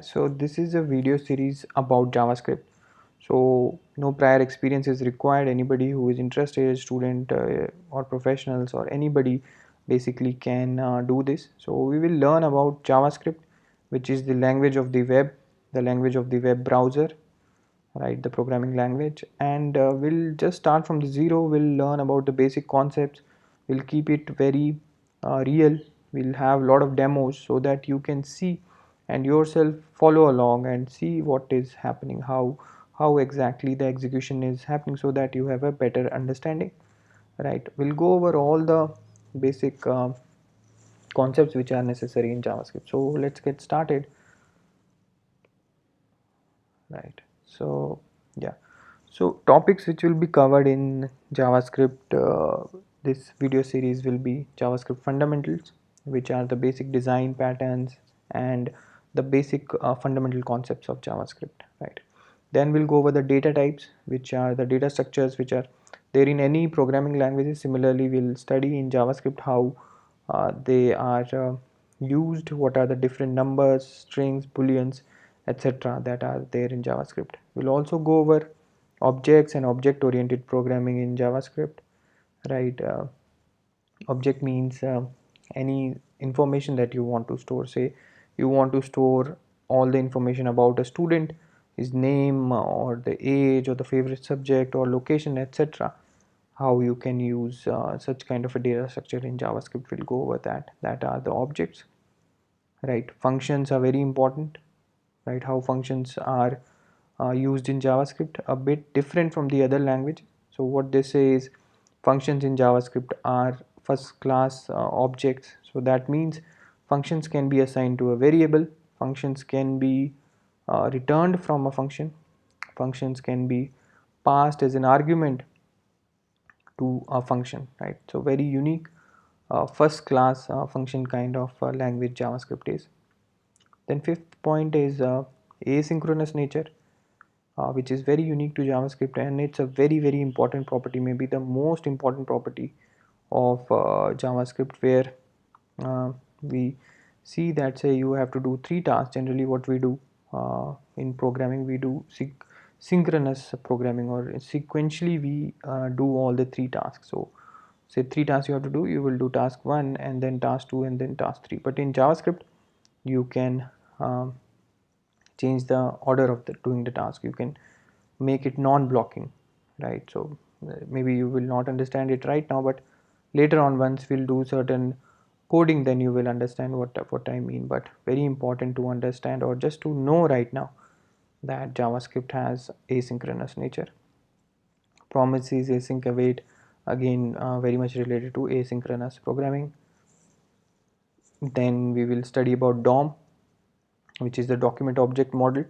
So this is a video series about JavaScript. So no prior experience is required. Anybody who is interested, student or professionals or anybody basically can do this. So we will learn about JavaScript, which is the language of the web, the language of the web browser, right? The programming language, and we'll just start from the zero. We'll learn about the basic concepts. We'll keep it very real. We'll have a lot of demos so that you can see and yourself follow along and see what is happening, how exactly the execution is happening, so that you have a better understanding, right? We'll go over all the basic concepts which are necessary in JavaScript. So let's get started. Right. So yeah. So topics which will be covered in JavaScript, this video series will be JavaScript fundamentals, which are the basic design patterns and the basic fundamental concepts of JavaScript, right? Then we'll go over the data types, which are the data structures which are there in any programming languages. Similarly, we'll study in JavaScript how they are used, what are the different numbers, strings, booleans, etc. that are there in JavaScript. We'll also go over objects and object oriented programming in JavaScript, right? Object means any information that you want to store. Say you want to store all the information about a student, his name or the age or the favorite subject or location, etc. How you can use such kind of a data structure in JavaScript, we'll go over that are the objects, right? Functions are very important, right? How functions are used in JavaScript, a bit different from the other language. So what they say is functions in JavaScript are first class objects. So that means functions can be assigned to a variable, functions can be returned from a function, functions can be passed as an argument to a function, right? So very unique first class function kind of language JavaScript is. Then fifth point is asynchronous nature, which is very unique to JavaScript, and it's a very important property, maybe the most important property of JavaScript, where uh, we see that say you have to do three tasks. Generally what we do in programming, we do synchronous programming, or sequentially we do all the three tasks. So say three tasks you have to do, you will do task 1 and then task 2 and then task 3. But in JavaScript you can um, change the order of the doing the task. You can make it non-blocking, right? So maybe you will not understand it right now, but later on once we'll do certain coding, then you will understand what I mean. But very important to understand, or just to know right now, that JavaScript has asynchronous nature. Promises, async await, again very much related to asynchronous programming. Then we will study about DOM, which is the document object model.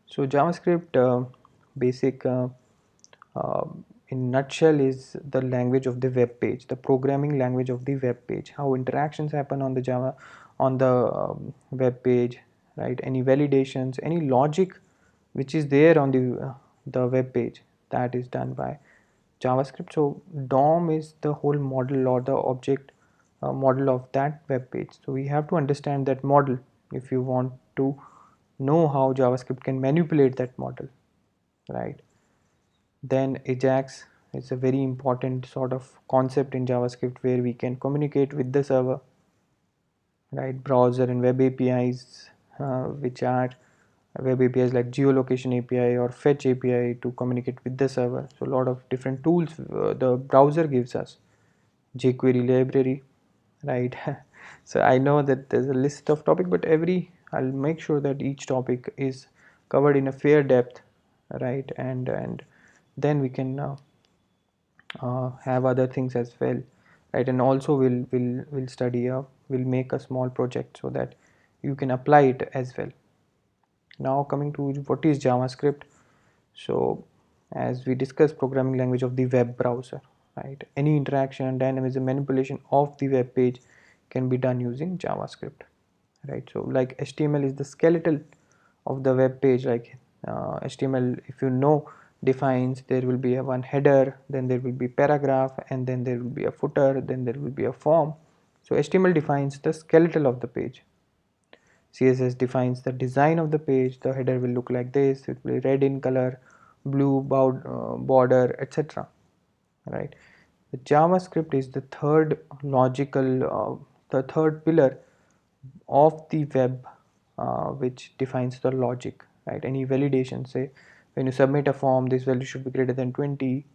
So JavaScript basic uh, in nutshell is the language of the web page, the programming language of the web page, how interactions happen on the Java, on the web page, right? Any validations, any logic which is there on the web page, that is done by JavaScript. So DOM is the whole model, or the object model of that web page. So we have to understand that model if you want to know how JavaScript can manipulate that model, right? Then Ajax is a very important sort of concept in JavaScript, where we can communicate with the server, right? Browser and web APIs, which are web APIs like geolocation API or fetch API to communicate with the server. So a lot of different tools the browser gives us. jQuery library, right? So I know that there's a list of topic, but I'll make sure that each topic is covered in a fair depth, right? And then we can have other things as well, right? And also we'll study we'll make a small project so that you can apply it as well. Now coming to what is JavaScript. So as we discussed, programming language of the web browser, right? Any interaction, dynamism, manipulation of the web page can be done using JavaScript, right? So like HTML is the skeletal of the web page. Like HTML, if you know, defines there will be a one header, then there will be paragraph, and then there will be a footer, then there will be a form. So HTML defines the skeletal of the page. CSS defines the design of the page. The header will look like this. It will be red in color, blue border, etc. Right. The JavaScript is the the third pillar of the web, which defines the logic. Right. Any validation, say when you submit a form, this value should be greater than 20,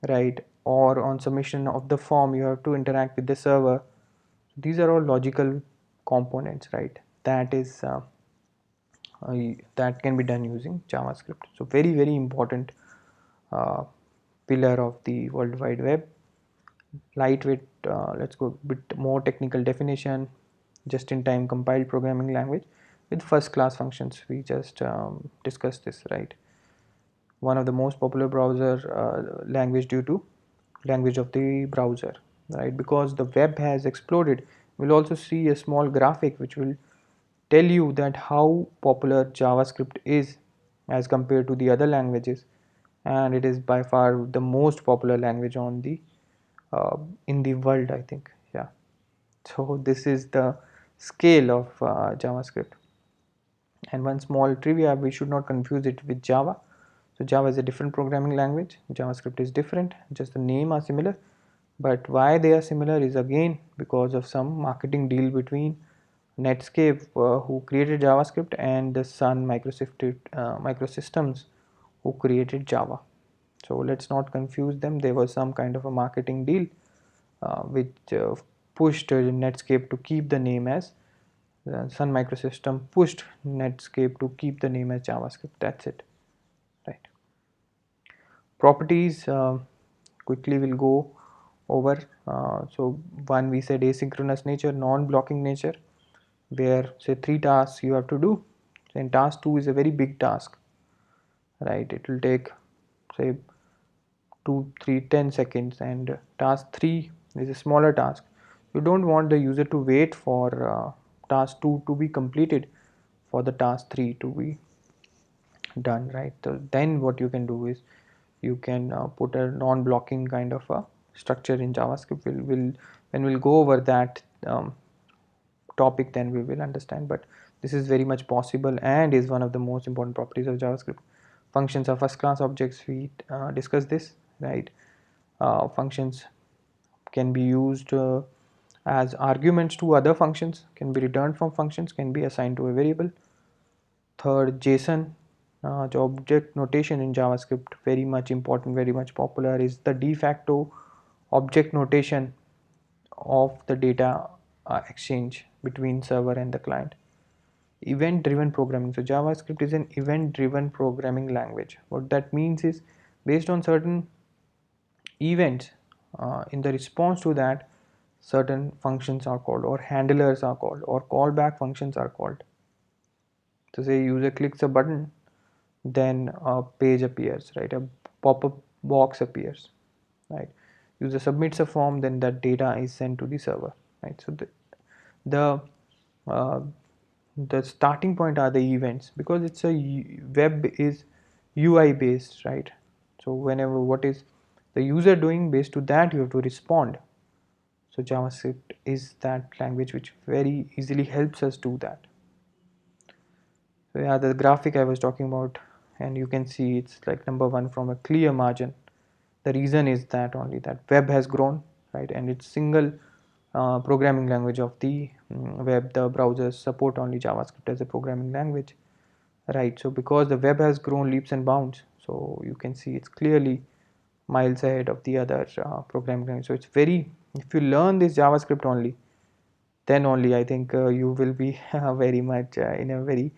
right? Or on submission of the form, you have to interact with the server. These are all logical components, right? That can be done using JavaScript. So very important uh, pillar of the World Wide Web. Lightweight, let's go a bit more technical definition. Just-in-time compiled programming language with first-class functions. We just discussed this, right? One of the most popular browser language due to language of the browser, right? Because the web has exploded. We'll also see a small graphic which will tell you that how popular JavaScript is as compared to the other languages, and it is by far the most popular language on the in the world, I think. Yeah. So this is the scale of JavaScript. And one small trivia, we should not confuse it with Java. So Java is a different programming language. JavaScript is different. Just the name are similar. But why they are similar is again because of some marketing deal between Netscape, who created JavaScript, and the Sun Microsystems, who created Java. So let's not confuse them. There was some kind of a marketing deal which pushed Netscape to keep the name as Sun Microsystem pushed Netscape to keep the name as JavaScript. That's it, right? Properties, quickly we'll go over. So one, we said asynchronous nature, non-blocking nature, where say 3 tasks you have to do. And task 2 is a very big task, right? It will take say 2, 3, 10 seconds, and task 3 is a smaller task. You don't want the user to wait for task 2 to be completed for the task 3 to be done, right? So then what you can do is you can put a non-blocking kind of a structure in JavaScript. When we'll go over that topic, then we will understand, but this is very much possible and is one of the most important properties of JavaScript. Functions are first class objects. We discussed this, right? Functions can be used as arguments to other functions, can be returned from functions, can be assigned to a variable. Third, JSON, the object notation in JavaScript, very much important, very much popular, is the de facto object notation of the data exchange between server and the client. Event driven programming. So JavaScript is an event driven programming language. What that means is, based on certain events, in the response to that, certain functions are called, or handlers are called, or callback functions are called. So say user clicks a button, then a page appears, right? A pop-up box appears, right? User submits a form, then that data is sent to the server, right? So the uh, the starting point are the events, because it's a web is UI based, right? So whenever what is the user doing, based to that you have to respond. So JavaScript is that language which very easily helps us do that. So yeah, the graphic I was talking about, and you can see it's like number one from a clear margin. The reason is that only that web has grown, right? And it's single programming language of the web. The browsers support only JavaScript as a programming language, right? So because the web has grown leaps and bounds, so you can see it's clearly miles ahead of the other programming language. So it's very, if you learn this JavaScript only, then only I think you will be very much in a very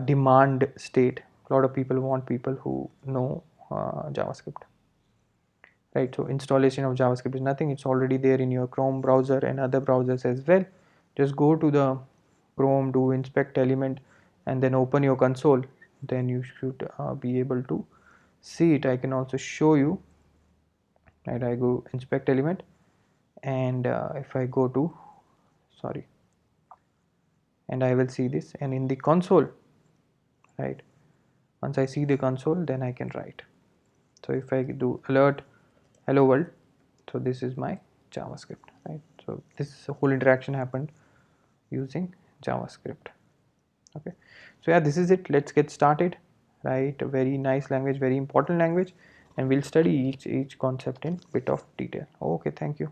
demand state. A lot of people want people who know JavaScript, right? So installation of JavaScript is nothing. It's already there in your Chrome browser and other browsers as well. Just go to the Chrome, do inspect element, and then open your console. Then you should be able to see it. I can also show you, right? I go inspect element, and if I go to, sorry, and I will see this, and in the console, right? Once I see the console, then I can write. So if I do alert hello world, so this is my JavaScript, right? So this whole interaction happened using JavaScript. Okay, so yeah, this is it. Let's get started. Right, a very nice language, very important language, and we'll study each concept in bit of detail. Okay, thank you.